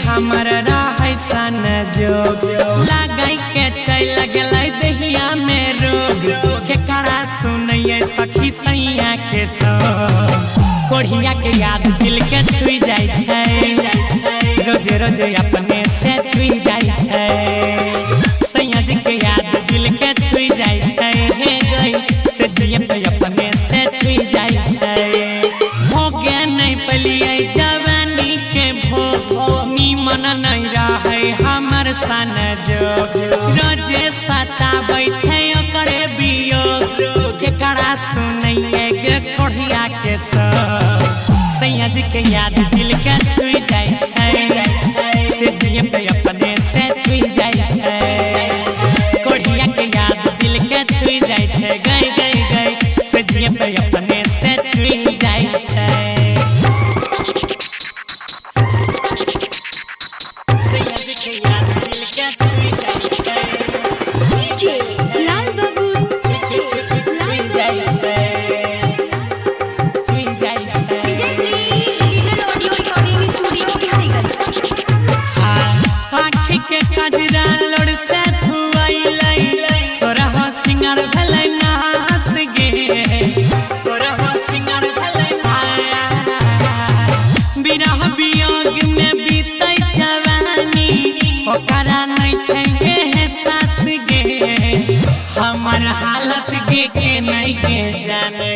हमर राहै सन जो लगाई के चल गेलै दहिया में रोग के करा सुनैये सखी सैया के सो कोढ़िया के याद दिल के छुई जाय छै रोज रोज अपने से छुई जाय छै सैया जी के याद दिल के छुई जाय छै हे गई से जिए पे अपने से छुई जाय छै भोगे नहीं पलिए जवानी के भोग निमन नहीं रहे हमर सन जो रोजे सताबै छै ओकरे वियोग के करा सुनैये के कोढ़िया के सो सैया जी के याद दिल के छुई जाय छै से जिए पे अपने से छुई जाय छै कोढ़िया के याद दिल के छुई जाय छै गई गई गई से जिए पे अपने से छुई जाय छै सैया जी के याद दिल के छुई जाय छै डीजे लाल बाबू छुई जाय छै छुई जाय छै DJ Shri digital audio recording studio Bihariganj आँखी के कजरा लोड़ से धुआइलै सोरह सिंगार भलै नास गे सोरह सिंगार भलै बिरह वियोग में बीतै जवानी ओकरा नहीं छै एहसास गे हमर हालत गे के नहीं के जाने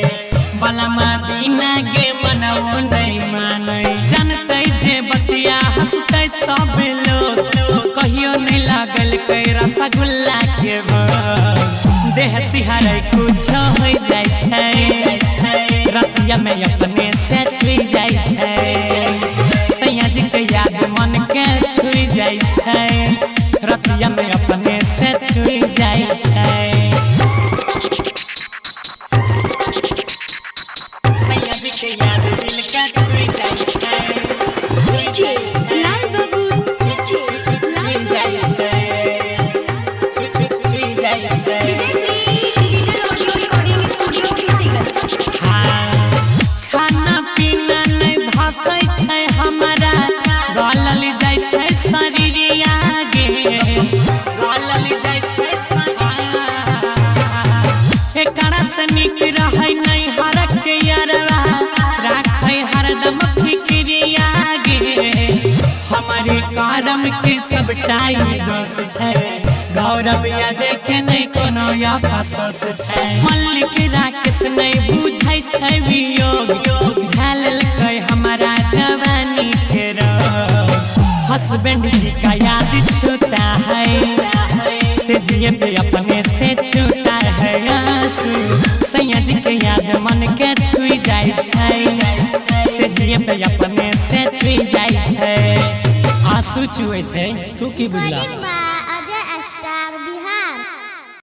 बलमा बिना गे मनवो नहीं माने जानते जे बतिया हंसते सब लोग कहियो नहीं लागल कै रसगुल्ला के भोग देह सिहरै कुछ हो जाय छै रतिया में अपने से छुई जाय छै सैया जी के याद मन के छुई जाय छै रतिया में अपने से छुई जाय छै सैया जी के याद दिल के छुई जाय छै डीजे लाल बाबू छुई जाय छै छुई जाय छै DJ Shri digital audio recording studio Bihariganj खाना पीना नहीं धसै छै हमरा गलल जाय छै शरीरिया गे गलल जाय छै एकरा से नीक रहै नहीं हरक यारवा राखै हरदम फिक्रिया गे हमारे करम के सबटाई दोष छै गौरव जे के नहीं कोनो या फसस छै मल्लिक राकेश नहीं बुझै छै वियोग ढालल कै हमारा जवानी के रोग हस्बैंड जी का याद छूटा है से जिए पे अपने से छूटा है आंसू सैया जी के याद मन के छुई जाय छै से जिए पे अपने से छुई जाय छै आंसू छुए छै तू की बुझला